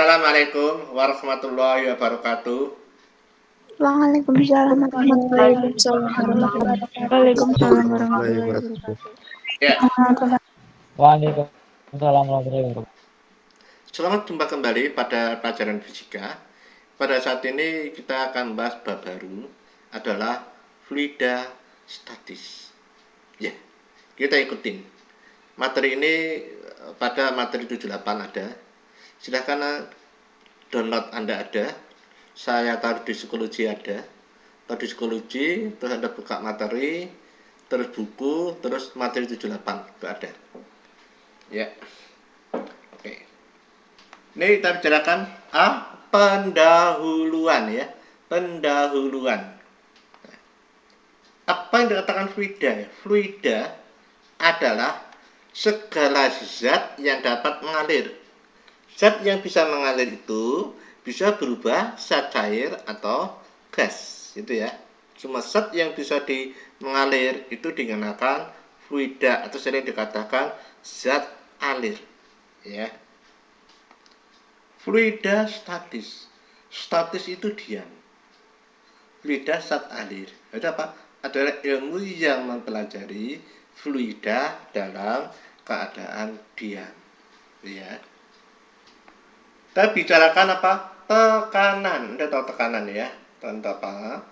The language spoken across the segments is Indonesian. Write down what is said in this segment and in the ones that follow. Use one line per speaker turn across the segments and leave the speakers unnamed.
Assalamualaikum warahmatullahi wabarakatuh.
Waalaikumsalam warahmatullahi wabarakatuh.
Waalaikumsalam warahmatullahi wabarakatuh.
Ya,
Waalaikumsalam warahmatullahi wabarakatuh.
selamat jumpa kembali pada pelajaran fisika. Pada saat ini kita akan membahas bab baru adalah fluida statis. Ya, kita ikutin. Materi ini pada materi 78 ada. Silahkan download Anda ada. Saya taruh di psikologi ada. Taruh di psikologi, terus Anda buka materi, terus buku, terus materi 78 itu ada. Ya. Oke. Ini kita bicarakan pendahuluan ya. Pendahuluan. Apa yang dikatakan fluida ya? Fluida adalah segala zat yang dapat mengalir. Zat yang bisa mengalir itu bisa berubah zat cair atau gas, gitu ya. Cuma zat yang bisa mengalir itu digunakan fluida atau sering dikatakan zat alir, ya. Fluida statis. Statis itu diam. Fluida zat alir. Itu apa? Adalah ilmu yang mempelajari fluida dalam keadaan diam, ya. Kita bicarakan apa? Tekanan. Anda tahu tekanan ya? Tentang apa?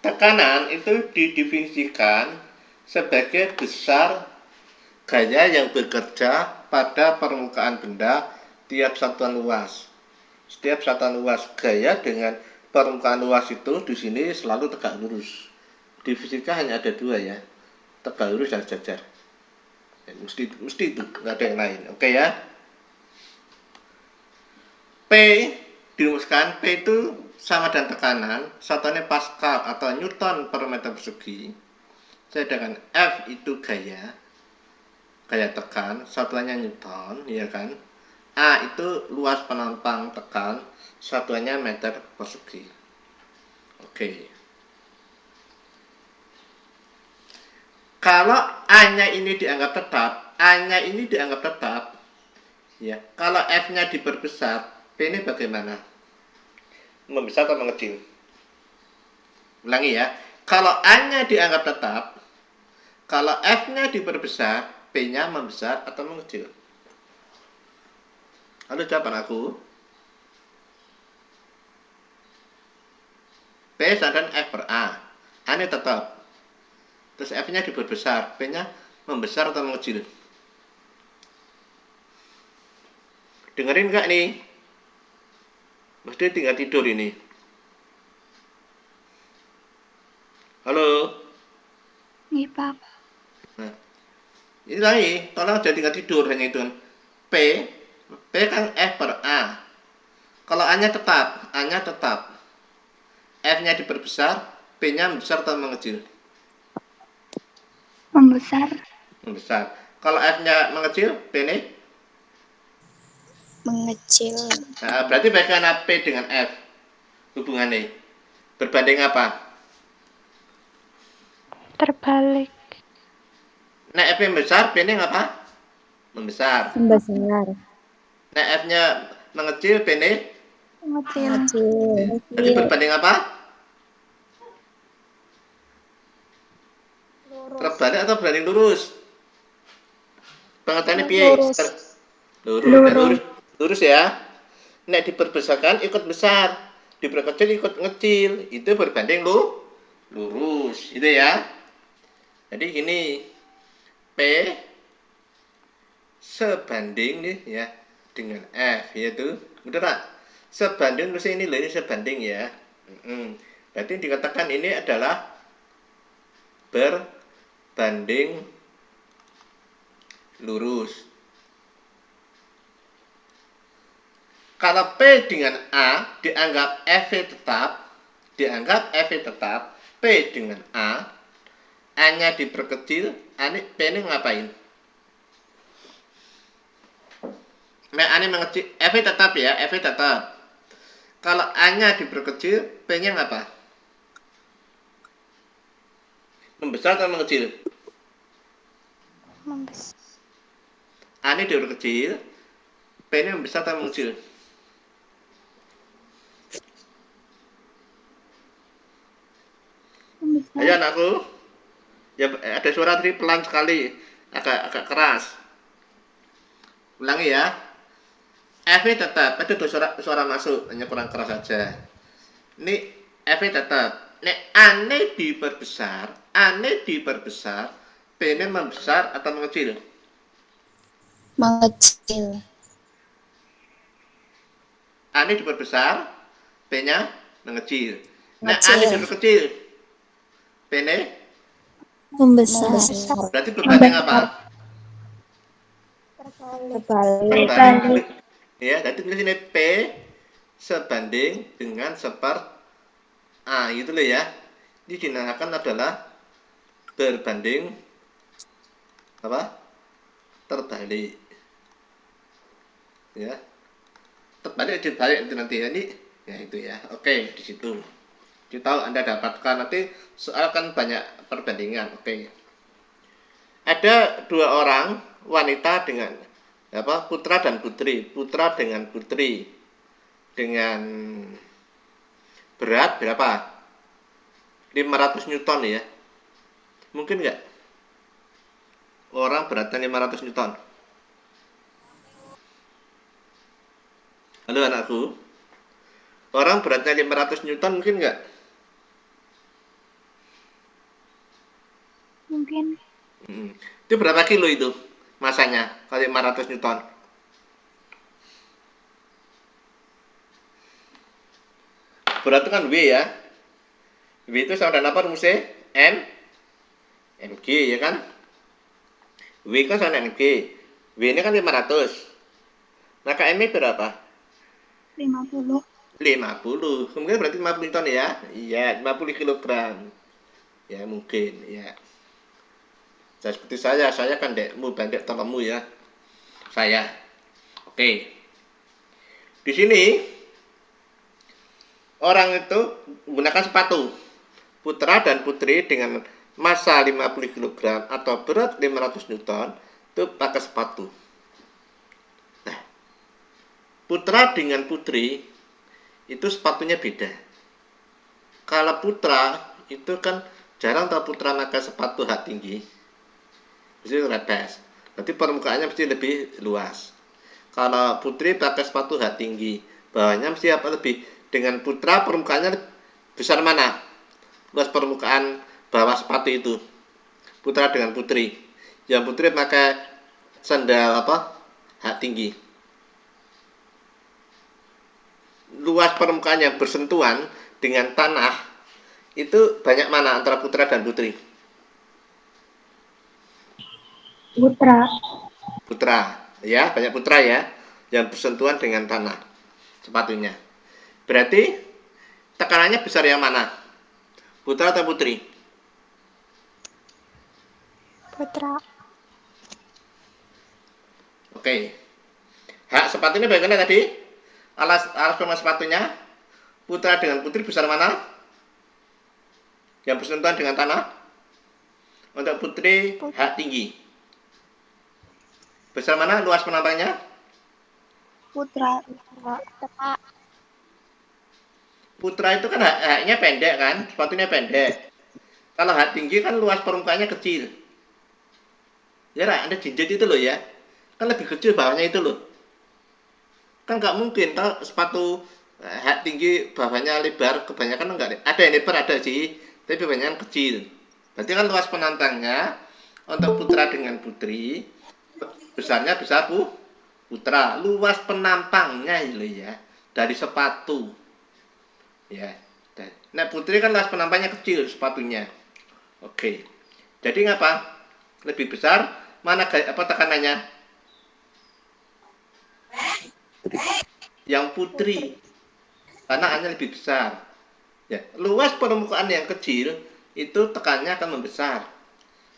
Tekanan itu didefinisikan sebagai besar gaya yang bekerja pada permukaan benda tiap satuan luas. Setiap satuan luas gaya dengan permukaan luas itu di sini selalu tegak lurus. Di fisika hanya ada dua ya, tegak lurus dan jajar. Ya, mesti itu, nggak ada yang lain. Oke ya. P dirumuskan, P itu sama dan tekanan, satuannya Pascal atau Newton per meter persegi. Sedangkan F itu gaya tekan, satuannya Newton, ya kan. A itu luas penampang tekan, satuannya meter persegi. Oke. Kalau A-nya ini dianggap tetap, ya. Kalau F-nya diperbesar, P ini bagaimana? Membesar atau mengecil? Ulangi ya. Kalau A-nya dianggap tetap, kalau F-nya diperbesar, P-nya membesar atau mengecil? Halo, jawaban aku. P sama dengan F per A. A-nya tetap. Terus F-nya diperbesar, P-nya membesar atau mengecil? Dengerin nggak nih? Mesti tinggal tidur ini. Halo?
Iya, Pak.
Nah, ini lagi, tolong jangan tinggal tidur, hanya itu. P kan F per A. Kalau A-nya tetap, F-nya diperbesar, P-nya membesar atau mengecil?
Membesar.
Kalau F-nya mengecil, P-nya?
Mengecil.
Nah, berarti bagaimana P dengan F hubungannya? Berbanding apa?
Terbalik.
Nah, F-nya besar, P-nya apa? Membesar. Nah, F-nya mengecil, P-nya?
Mengecil.
Jadi berbanding apa? Terbalik atau berbanding lurus? Pengertiannya piye? Lurus ya. Nek diperbesarkan ikut besar, diperkecil ikut ngecil, itu berbanding lurus, gitu ya. Jadi gini, P sebanding nih ya dengan F, yaitu bener tak? Sebanding terus ini loh, ini sebanding ya. Berarti dikatakan ini adalah berbanding lurus. Kalau P dengan A dianggap F tetap, P dengan A-nya diperkecil, P-nya ngapain? A-nya mengecil, F tetap ya, Kalau A-nya diperkecil, P-nya ngapa? Membesar atau mengecil?
Membesar.
A-nya diperkecil, P-nya membesar atau mengecil? Ya anakku. Ya ada suara tadi pelan sekali, agak keras. Ulangi ya. F tetap, ada tuh suara masuk, hanya kurang keras saja. Ini F tetap. Nek ane diperbesar, P-nya membesar atau mengecil?
Mengecil.
Ane diperbesar, P-nya mengecil. Nek ane diperkecil, P-nya
Membesar.
berarti bebannya apa? Terbalik. Ya, jadi tulis ini P sebanding dengan A gitu loh ya. Ini dinamakan adalah berbanding apa? Terbalik. Ya. Terbalik dibalik itu nanti ya ini. Ya itu ya. Oke, di situ. Kita tahu Anda dapatkan nanti soal kan banyak perbandingan. Oke. Ada dua orang wanita dengan apa? Putra dan putri. Putra dengan putri. Dengan berat berapa? 500 Newton ya. Mungkin nggak? Orang beratnya 500 Newton. Halo anakku. Orang beratnya 500 Newton mungkin nggak?
Mungkin.
Itu berapa kilo itu masanya kalau 500 Newton? Berat itu kan W ya. W itu sama dengan apa rumusnya? Mg ya kan? W kan sama dengan Mg. W ini kan 500. Maka M berapa?
50.
50. Mungkin berarti 50 Newton ya? Iya, 50 kilogram. Ya mungkin ya. Seperti saya kan mau bandek tolongmu ya. Saya. Oke. Di sini orang itu menggunakan sepatu. Putra dan putri dengan massa 50 kg atau berat 500 Newton itu pakai sepatu. Nah, putra dengan putri itu sepatunya beda. Kalau putra itu kan jarang tahu putra pakai sepatu hak tinggi. Mesti lepas. Berarti permukaannya mesti lebih luas. Kalau putri pakai sepatu hak tinggi, bawahnya mesti apa lebih? Dengan putra permukaannya besar mana? Luas permukaan bawah sepatu itu. Putra dengan putri. Yang putri pakai sandal apa? Hak tinggi. Luas permukaan yang bersentuhan dengan tanah itu banyak mana antara putra dan putri? Putra, ya banyak putra ya yang bersentuhan dengan tanah sepatunya. Berarti tekanannya besar yang mana? Putra atau putri?
Putra.
Oke. Hak sepatunya bagaimana tadi? Alas permukaan sepatunya putra dengan putri besar mana? Yang bersentuhan dengan tanah? Untuk putri hak tinggi. Besar mana luas penampangnya?
Putra.
Putra itu kan haknya pendek kan, sepatunya pendek. Kalau hak tinggi kan luas permukaannya kecil. Ya, Anda jinjit itu loh ya. Kan lebih kecil bawahnya itu loh. Kan nggak mungkin kalau sepatu hak tinggi bawahnya lebar, kebanyakan enggak. Ada yang lebar ada sih, tapi kebanyakan kecil. Berarti kan luas penantangnya untuk putra dengan putri besarnya besar putra, luas penampangnya itu ya dari sepatu. Ya. Nah, putri kan luas penampangnya kecil sepatunya. Oke. Jadi ngapa? Lebih besar mana apa tekanannya? Yang putri. Karena hanya lebih besar. Ya, luas permukaan yang kecil itu tekanannya akan membesar.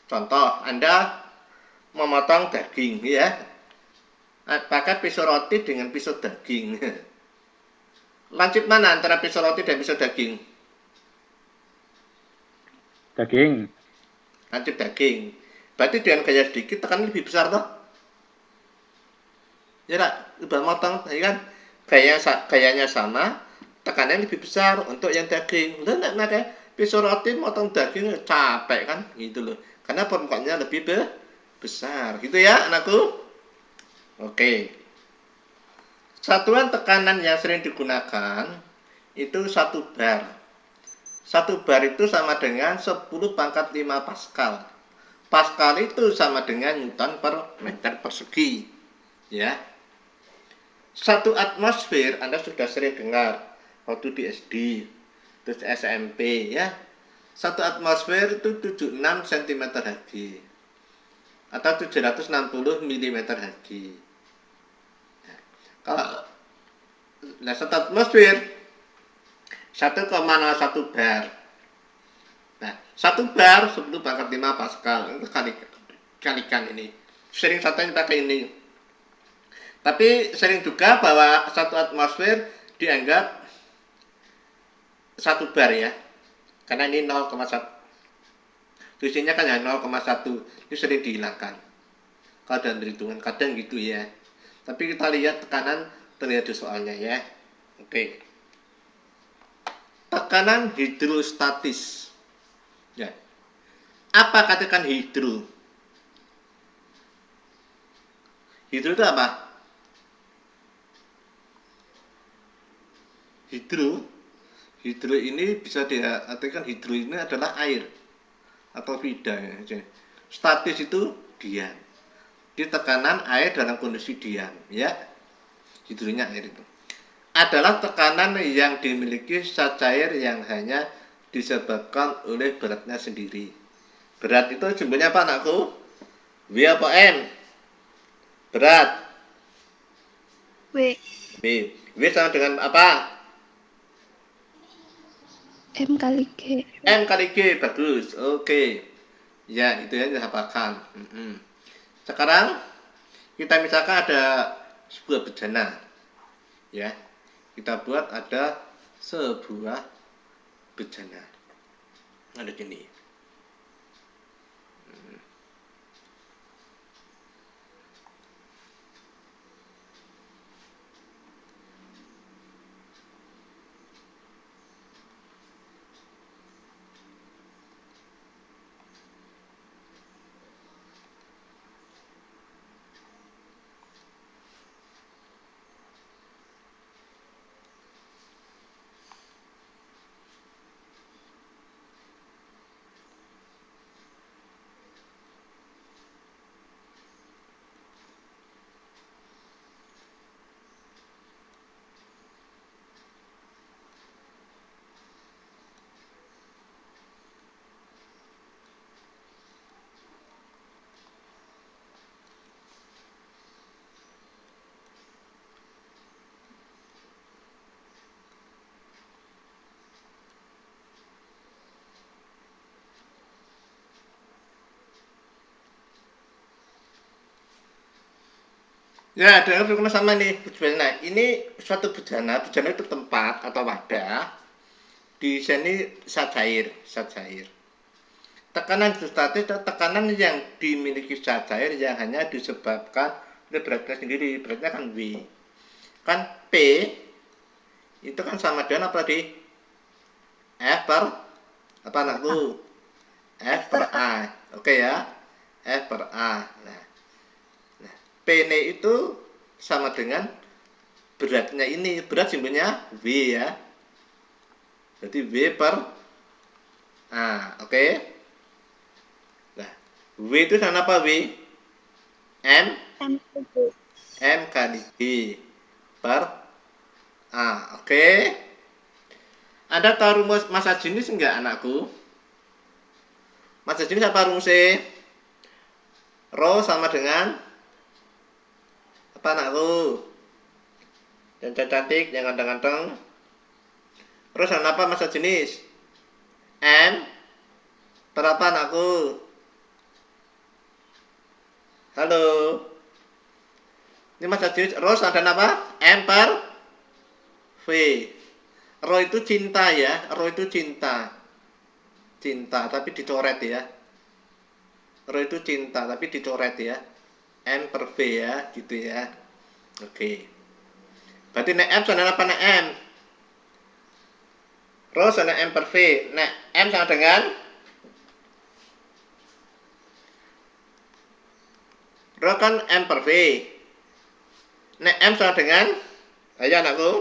Contoh, Anda memotong daging ya. Pakai pisau roti dengan pisau daging. Lancip mana antara pisau roti dan pisau daging?
Daging.
Lancip daging. Berarti dengan gaya sedikit tekan lebih besar toh? Ya tak, udah motong ya kan? Gayanya sama, tekanannya lebih besar untuk yang daging. Udah enggak pakai Pisau roti motong daging capek kan gitu loh. Karena permukaannya lebih besar gitu ya anakku. Oke. Satuan tekanan yang sering digunakan itu 1 bar. 1 bar itu sama dengan 10 pangkat 5 Pascal. Pascal itu sama dengan Newton per meter persegi. Ya. 1 atmosfer Anda sudah sering dengar waktu di SD, terus SMP ya. 1 atmosfer itu 76 cm Hg atau 760 mm Hg. Kalau 1 atmosfer 1,01 bar. Nah, 1 bar 10 pangkat 5 Pascal. Itu kalikan ini. Sering saya pakai ini. Tapi sering juga bahwa 1 atmosfer dianggap 1 bar ya. Karena ini 0,1. Tulisannya kan ya 0,1. Ini sering dihilangkan. Kalau dalam perhitungan kadang gitu ya. Tapi kita lihat tekanan terlihat di soalnya ya. Oke. Tekanan hidrostatis. Ya. Apa katakan hidro? Hidro itu apa? Hidro ini bisa diartikan hidro ini adalah air atau vida ya. Statis itu diam. Di tekanan air dalam kondisi diam ya. Hidronya air itu adalah tekanan yang dimiliki zat cair yang hanya disebabkan oleh beratnya sendiri. Berat itu jumlahnya apa anakku? W apa M? Berat.
W.
W sama dengan apa?
M kali G.
M kali G, bagus. Oke. Ya, itu yang dihafalkan. Sekarang kita misalkan ada sebuah bejana. Ya. Kita buat ada sebuah bejana. Ada gini. Ya, dengan berkenaan sama nih bejana. Ini suatu bejana itu tempat atau wadah. Di sini zat cair. Tekanan hidrostatis adalah tekanan yang dimiliki zat cair yang hanya disebabkan oleh beratnya sendiri. Beratnya kan W. Kan P itu kan sama dengan apa tadi? F per apa anakku? F per A. Oke ya. F per A. Nah, P itu sama dengan beratnya ini. Berat simbolnya W ya. Jadi W per A. Oke. Nah, W itu sama apa W? M kali G per A. Oke. Anda tahu rumus massa jenis enggak anakku? Massa jenis apa rumusnya? Rho sama dengan apa anakku? Yang cantik, yang ganteng-ganteng. Terus apa massa jenis? M berapa anakku? Halo. Ini massa jenis Rho sama dengan apa? M per V. Rho itu cinta ya. Rho itu cinta. Cinta tapi dicoret ya. Rho itu cinta tapi dicoret ya. M per V ya, gitu ya. Oke. Berarti nek M sama apa nek M? Rho sama M per V. Nah, M sama dengan Rho kan M per V. Nah, M sama dengan, ayo anakku.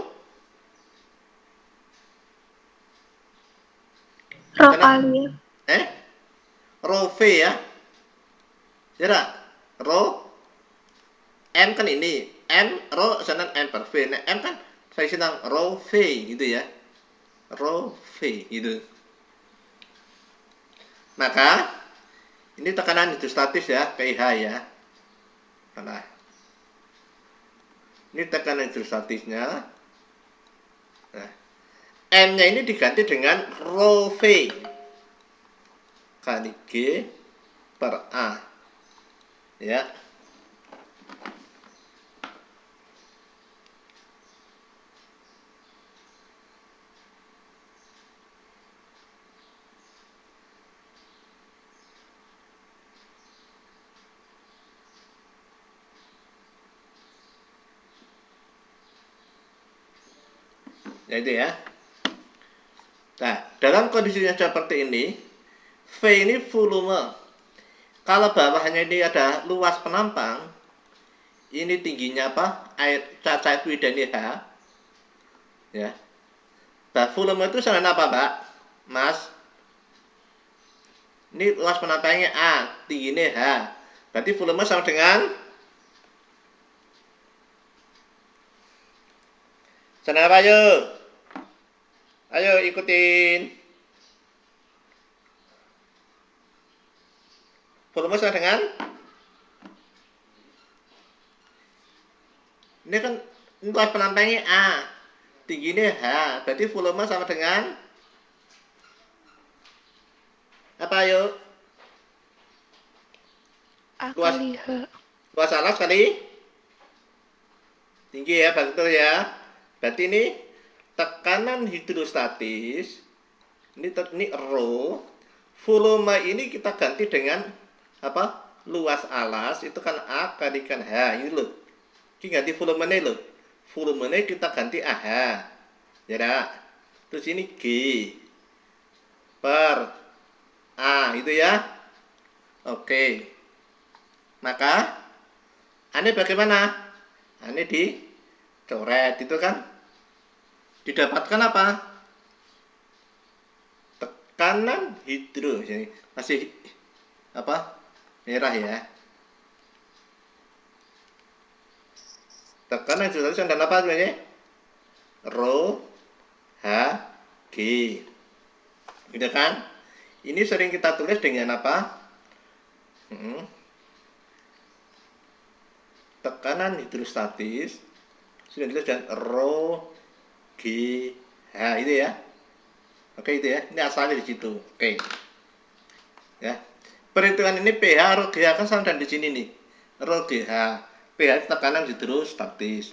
Rho
Karena,
kali ya.
Rho V ya. Ya tak? Rho M kan ini. M, Rho sama M per V. Nah, M kan saya sedang Rho V gitu ya. Rho V gitu. Maka ini tekanan hidrostatis ya, pH ya. Nah, ini tekanan hidrostatisnya. Nah, M-nya ini diganti dengan Rho V kali G per A. Ya. Ya itu ya. Nah, dalam kondisinya seperti ini, V ini volume. Kalau bawahnya ini ada luas penampang, ini tingginya apa? Air cacair fluida ini H. Ya. Nah, volume itu sama apa, Mbak? Mas? Ini luas penampangnya A, tingginya H. Berarti volume sama dengan sana apa yuk? Ayo ikutin. Volume sama dengan ini kan luas penampangnya A, tingginya H. Berarti volume sama dengan apa yuk?
A
Luas
kali H.
luas alas kali tinggi ya, betul ya. Berarti ini tekanan hidrostatis ini Rho. Volume ini kita ganti dengan apa? Luas alas itu kan A kalikan H ini loh. Ini ganti volumenya loh. Volumenya kita ganti AH. Ya dah. Terus ini G per A itu ya. Oke. Maka aneh bagaimana? Aneh dicoret itu kan didapatkan apa? Tekanan hidro. Masih apa? Merah ya. Tekanan hidrostatis dan apa sebenarnya? Rho H G. Gitu kan? Ini sering kita tulis dengan apa? Tekanan hidrostatis sudah ditulis dengan Rho G H itu ya. Oke itu ya. Ini asalnya di situ. Oke. Ya. Perhitungan ini pH Rho G H kan sama dan di sini nih. Rho G H. pH tekanan hidrostatis.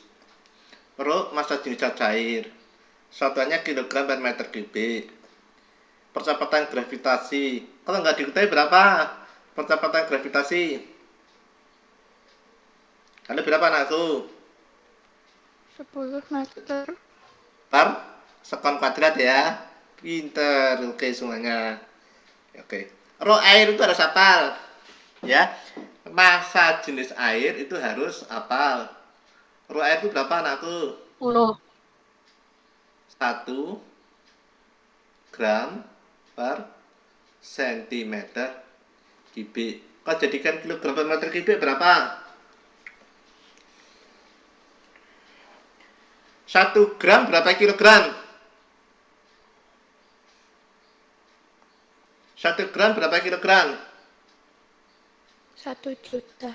Rho massa jenis cair. Satuannya kilogram per meter kubik. Percepatan gravitasi. Kalau nggak diketahui berapa percepatan gravitasi? Ada berapa anakku?
10 meter.
Per sekon kuadrat ya. Pinter. Oke semuanya. Oke. Rho air itu harus hafal. Ya. Massa jenis air itu harus hafal. Rho air itu berapa anakku?
10.
1 gram per sentimeter kubik. Kalau jadikan kilogram per meter kubik berapa? 1 gram berapa kilogram? 1 gram berapa kilogram?
1 juta.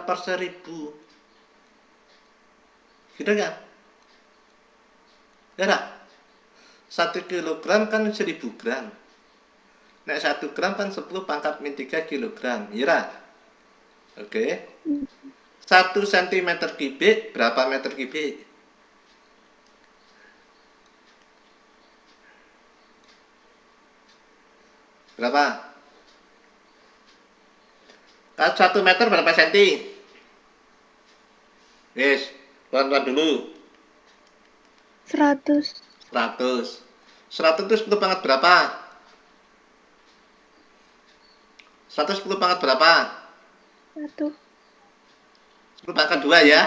Per 1000. Gitu kan? Ya tak? 1 kilogram kan 1000 gram. Nah 1 gram kan 10 pangkat min 3 kilogram. Ya tak? Oke. 1 sentimeter kubik berapa meter kubik? Berapa? 1 meter berapa senti? Yes, pelan-pelan dulu.
100.
100. 100 itu 10 pangkat berapa? 110 pangkat berapa?
1.
10 pangkat 2 ya?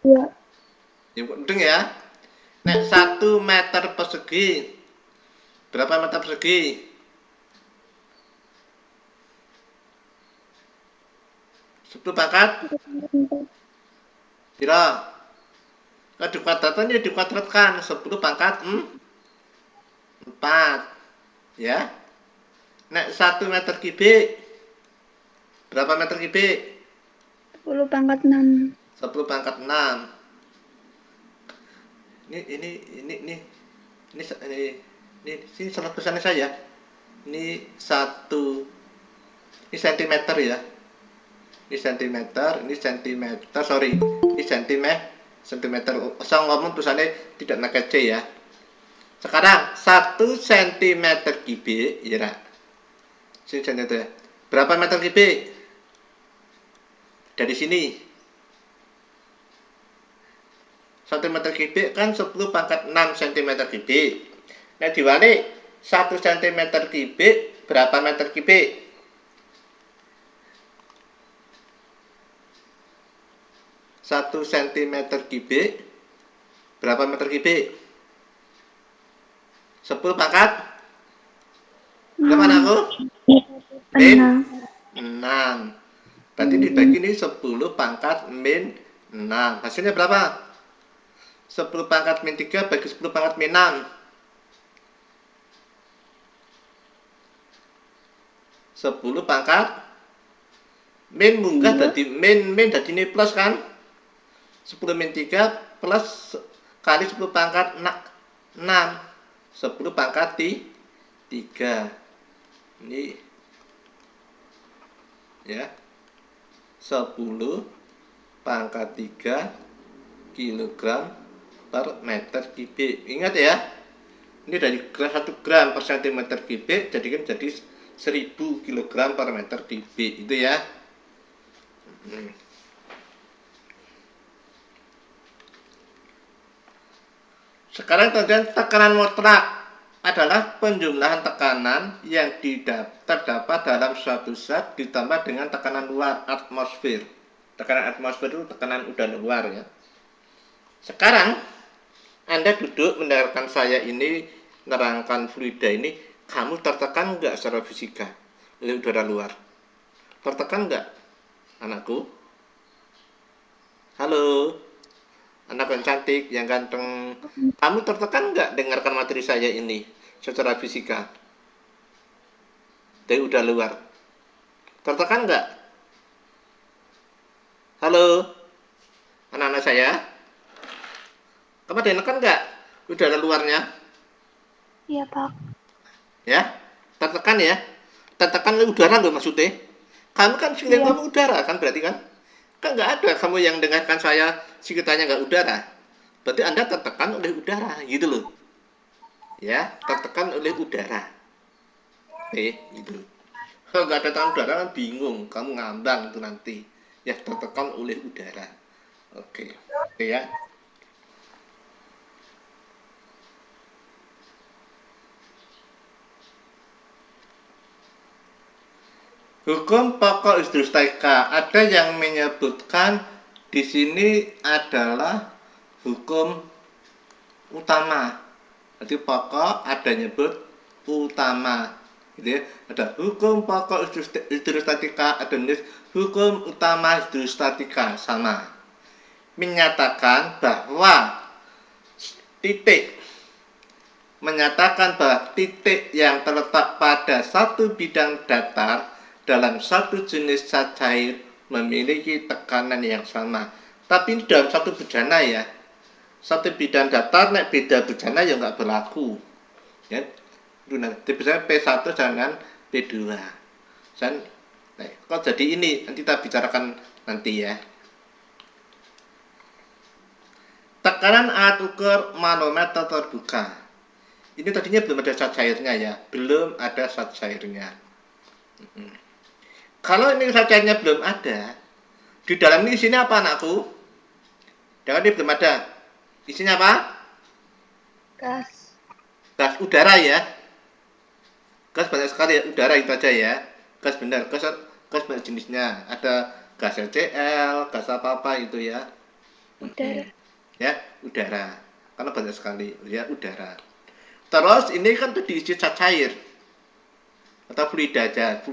2.
Ya, penting ya. Nek 1 meter persegi. Berapa meter persegi? 10 pangkat? Pira? Kalau dikuadratkan ya dikuadratkan. 10 pangkat 4. Ya. Nek 1 meter kubik. Berapa meter kubik?
10 pangkat 6.
10 pangkat 6. Ini salah tulisannya saya. Ini 1. Ini sentimeter ya. Ini sentimeter, sorry. Ini sentimeter. Saya ngomong tulisannya tidak pakai C ya. Sekarang 1 sentimeter kubik, ya nak. Sentimeter. Berapa meter kubik? Dari sini. 1 meter kubik kan 10 pangkat 6 cm kubik. Nah diwalik 1 cm kubik berapa meter kubik? 1 cm kubik berapa meter kubik? 10 pangkat berapa anakku? Min 6. Berarti dibagi ini 10 pangkat min 6. Hasilnya berapa? 10 pangkat min 3 bagi 10 pangkat min 6. 10 pangkat min munggah dadi min dadi ini plus kan? 10 min 3 plus kali 10 pangkat 6. 10 pangkat 3. Ini ya. 10 pangkat 3 kilogram per meter kubik. Ingat ya, ini dari 1 gram per centimeter kubik jadikan jadi 1000 kg per meter kubik itu ya. Sekarang tekanan mutlak adalah penjumlahan tekanan yang terdapat dalam suatu zat ditambah dengan tekanan luar atmosfer. Tekanan atmosfer itu tekanan udara luar ya. Sekarang Anda duduk mendengarkan saya ini nerangkan fluida ini, kamu tertekan nggak secara fisika oleh udara luar? Tertekan nggak, anakku? Halo, anak yang cantik, yang ganteng. Kamu tertekan nggak dengarkan materi saya ini secara fisika dari udara luar? Tertekan nggak? Halo, anak-anak saya? Kamu dengarkan nggak udara luarnya?
Iya, Pak.
Ya, tertekan ya. Tertekan udara loh maksudnya. Kamu kan feeling kamu udara kan berarti kan? Kan nggak ada kamu yang dengarkan saya sekitarnya nggak udara. Berarti Anda tertekan oleh udara gitu loh. Ya, tertekan oleh udara. Gitu. Kalau nggak ada tekanan udara kan bingung, kamu ngambang itu nanti. Ya, tertekan oleh udara. Oke ya. Hukum pokok hidrostatika ada yang menyebutkan di sini adalah hukum utama. Jadi pokok ada nyebut utama, gitu ya. Ada hukum pokok hidrostatika, ada nulis hukum utama hidrostatika sama. Menyatakan bahwa titik yang terletak pada satu bidang datar dalam satu jenis zat cair memiliki tekanan yang sama. Tapi ini dalam satu bejana ya. Satu bidang datar, nek beda bejana ya nggak berlaku. Ya, misalnya P1 dengan P2. Kok jadi ini nanti kita bicarakan nanti ya. Tekanan alat ukur manometer terbuka. Ini tadinya belum ada zat cairnya ya, belum ada zat cairnya. Kalau ini zat cairnya belum ada, di dalam ini isinya apa anakku? Jangan ini belum ada. Isinya apa?
Gas.
Gas udara ya. Gas banyak sekali ya, udara itu aja ya. Gas benar, gas banyak jenisnya. Ada gas LCL, gas apa-apa itu ya.
Udara.
Ya, udara. Karena banyak sekali ya udara. Terus ini kan tuh diisi zat cair atau fluida aja,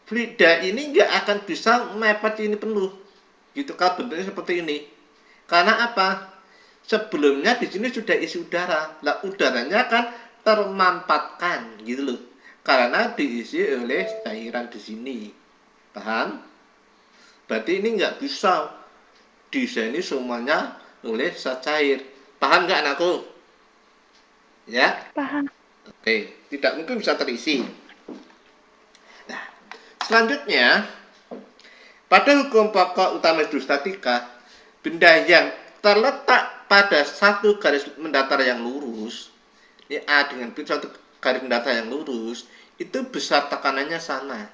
fluida ini nggak akan bisa mepet ini penuh. Gitu kan bentuknya seperti ini. Karena apa? Sebelumnya di sini sudah isi udara. Lah udaranya kan termampatkan gitu loh. Karena diisi oleh cairan di sini. Paham? Berarti ini nggak bisa diisi semuanya oleh zat cair. Paham nggak anakku? Ya?
Paham.
Oke, tidak mungkin bisa terisi. Nah, selanjutnya pada hukum pokok utama hidrostatika, benda yang terletak pada satu garis mendatar yang lurus, ini A dengan B satu garis mendatar yang lurus, itu besar tekanannya sama.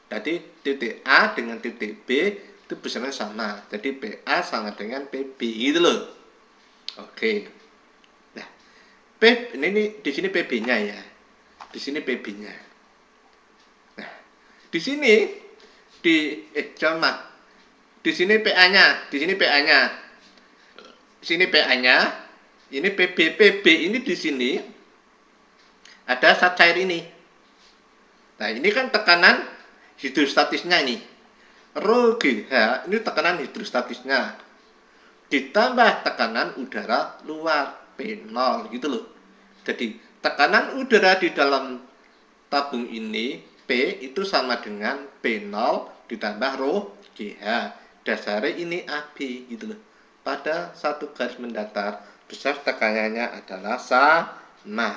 Jadi titik A dengan titik B itu besarnya sama. Jadi PA sama dengan PB gitu loh. Oke. Nah, ini di sini PB-nya ya. Di sini PB-nya. Nah, di sini di sini PA-nya, di sini PA-nya. Di sini PA-nya, ini PB ini di sini ada zat cair ini. Nah, ini kan tekanan hidrostatisnya ini. Rho GH ini tekanan hidrostatisnya. Ditambah tekanan udara luar P0 gitu loh. Jadi, tekanan udara di dalam tabung ini P itu sama dengan P0 ditambah rho GH. Dasarnya ini AB gitu loh. Pada satu garis mendatar besar tekanannya adalah sama.